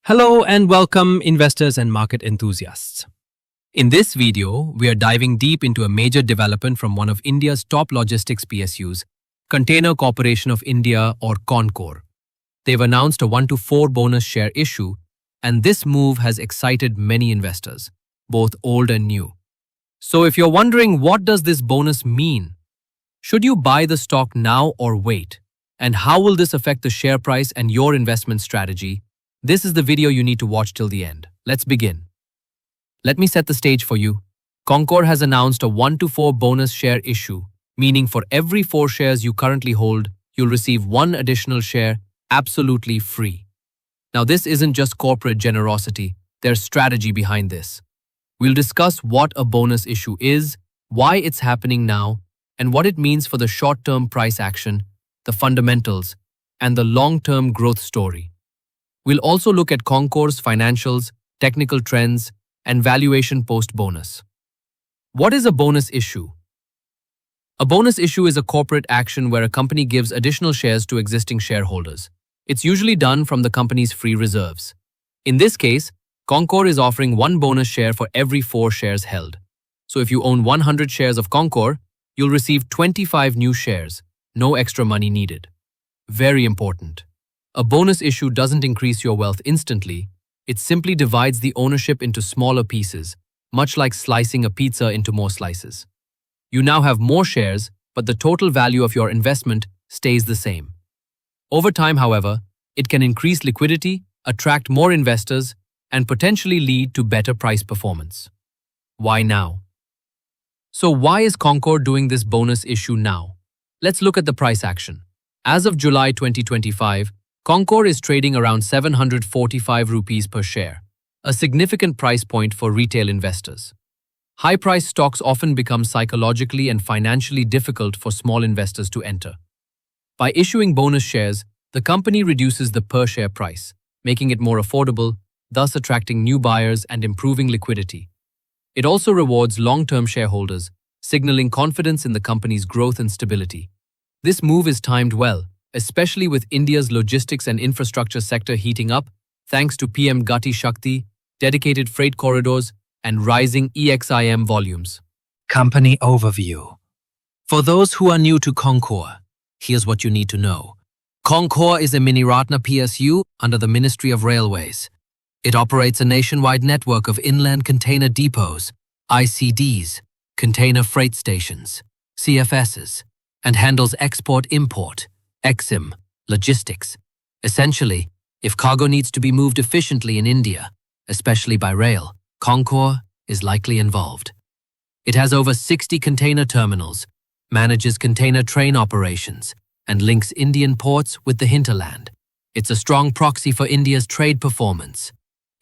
Hello and welcome investors and market enthusiasts. In this video, we are diving deep into a major development from one of India's top logistics PSUs, Container Corporation of India or Concor. They've announced a 1-to-4 bonus share issue, and this move has excited many investors, both old and new. So if you're wondering what does this bonus mean, should you buy the stock now or wait? And how will this affect the share price and your investment strategy? This is the video you need to watch till the end. Let's begin. Let me set the stage for you. Concor has announced a 1-to-4 bonus share issue, meaning for every 4 shares you currently hold, you'll receive 1 additional share absolutely free. Now this isn't just corporate generosity, there's strategy behind this. We'll discuss what a bonus issue is, why it's happening now, and what it means for the short-term price action, the fundamentals, and the long-term growth story. We'll also look at Concor's financials, technical trends, and valuation post-bonus. What is a bonus issue? A bonus issue is a corporate action where a company gives additional shares to existing shareholders. It's usually done from the company's free reserves. In this case, Concor is offering 1 bonus share for every 4 shares held. So if you own 100 shares of Concor, you'll receive 25 new shares, no extra money needed. Very important. A bonus issue doesn't increase your wealth instantly, it simply divides the ownership into smaller pieces, much like slicing a pizza into more slices. You now have more shares, but the total value of your investment stays the same. Over time, however, it can increase liquidity, attract more investors, and potentially lead to better price performance. Why now? So why is Concor doing this bonus issue now? Let's look at the price action. As of July 2025, Concor is trading around 745 rupees per share, a significant price point for retail investors. High-priced stocks often become psychologically and financially difficult for small investors to enter. By issuing bonus shares, the company reduces the per-share price, making it more affordable, thus attracting new buyers and improving liquidity. It also rewards long-term shareholders, signaling confidence in the company's growth and stability. This move is timed well, especially with India's logistics and infrastructure sector heating up, thanks to PM Gati Shakti, dedicated freight corridors, and rising EXIM volumes. Company overview. For those who are new to Concor, here's what you need to know. Concor is a Miniratna PSU under the Ministry of Railways. It operates a nationwide network of inland container depots, ICDs, container freight stations, CFSs, and handles export-import, EXIM, logistics. Essentially, if cargo needs to be moved efficiently in India, especially by rail, Concor is likely involved. It has over 60 container terminals, manages container train operations, and links Indian ports with the hinterland. It's a strong proxy for India's trade performance,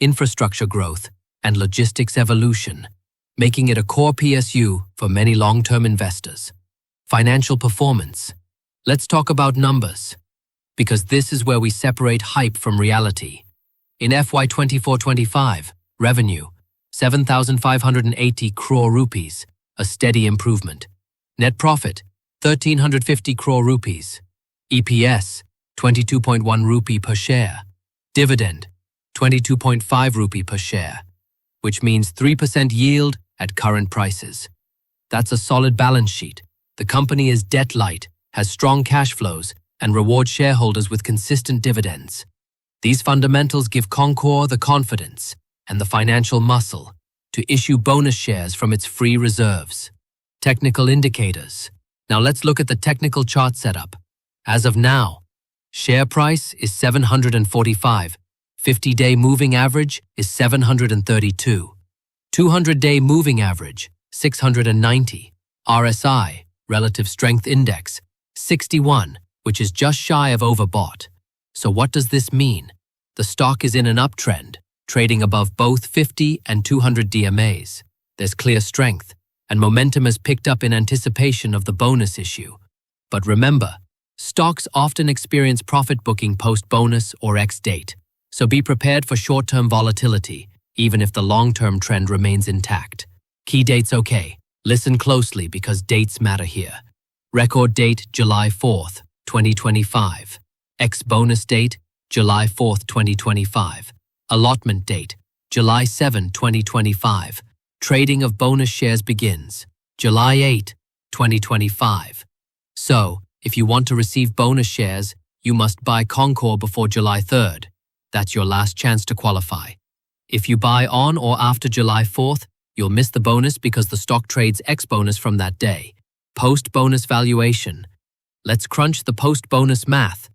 infrastructure growth, and logistics evolution, making it a core PSU for many long-term investors. Financial performance. Let's talk about numbers, because this is where we separate hype from reality. In FY 24-25, revenue, 7,580 crore rupees, a steady improvement. Net profit, 1,350 crore rupees. EPS, 22.1 rupee per share. Dividend, 22.5 rupee per share, which means 3% yield at current prices. That's a solid balance sheet. The company is debt-light, has strong cash flows, and rewards shareholders with consistent dividends. These fundamentals give Concor the confidence and the financial muscle to issue bonus shares from its free reserves. Technical indicators. Now let's look at the technical chart setup. As of now, share price is 745, 50-day moving average is 732, 200-day moving average 690, RSI, Relative Strength Index, 61, which is just shy of overbought. So what does this mean? The stock is in an uptrend, trading above both 50 and 200 DMAs. There's clear strength, and momentum has picked up in anticipation of the bonus issue. But remember, stocks often experience profit booking post-bonus or ex-date, so be prepared for short-term volatility, even if the long-term trend remains intact. Key dates okay. Listen closely because dates matter here. Record date July 4th, 2025. Ex-bonus date July 4th, 2025. Allotment date, July 7, 2025. Trading of bonus shares begins, July 8, 2025. So, if you want to receive bonus shares, you must buy Concor before July 3rd. That's your last chance to qualify. If you buy on or after July 4th, you'll miss the bonus because the stock trades ex-bonus from that day. Post-bonus valuation. Let's crunch the post-bonus math.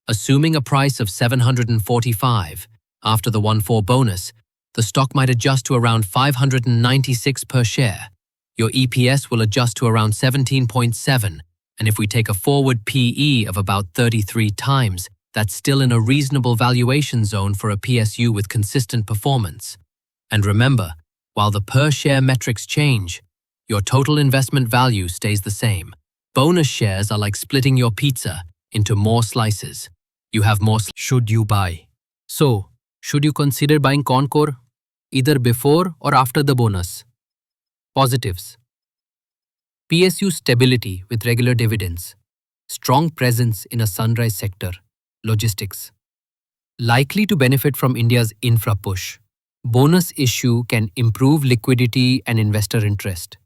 Assuming a price of 745, after the 1-4 bonus, the stock might adjust to around 596 per share. Your EPS will adjust to around 17.7, and if we take a forward PE of about 33 times, that's still in a reasonable valuation zone for a PSU with consistent performance. And remember, while the per-share metrics change, your total investment value stays the same. Bonus shares are like splitting your pizza into more slices. You have more. Should you buy? So, should you consider buying Concor either before or after the bonus? Positives. PSU stability with regular dividends. Strong presence in a sunrise sector. Logistics. Likely to benefit from India's infra push. Bonus issue can improve liquidity and investor interest.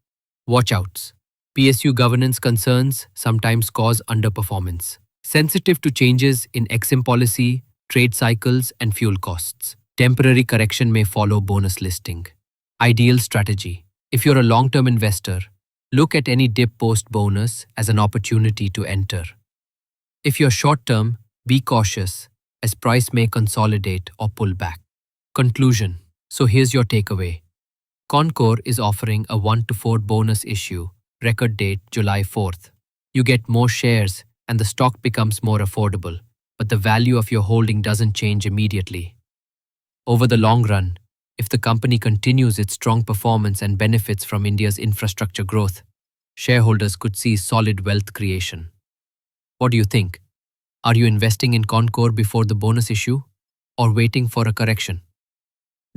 Watch-outs. PSU governance concerns sometimes cause underperformance. Sensitive to changes in EXIM policy, trade cycles, and fuel costs. Temporary correction may follow bonus listing. Ideal strategy. If you're a long-term investor, look at any dip post-bonus as an opportunity to enter. If you're short-term, be cautious, as price may consolidate or pull back. Conclusion. So here's your takeaway. Concor is offering a 1-4 bonus issue, record date July 4th. You get more shares and the stock becomes more affordable, but the value of your holding doesn't change immediately. Over the long run, if the company continues its strong performance and benefits from India's infrastructure growth, shareholders could see solid wealth creation. What do you think? Are you investing in Concor before the bonus issue or waiting for a correction?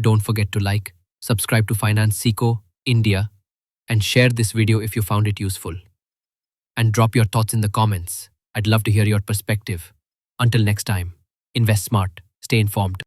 Don't forget to like, subscribe to Finance Seco India, and share this video if you found it useful. And drop your thoughts in the comments. I'd love to hear your perspective. Until next time, invest smart, stay informed.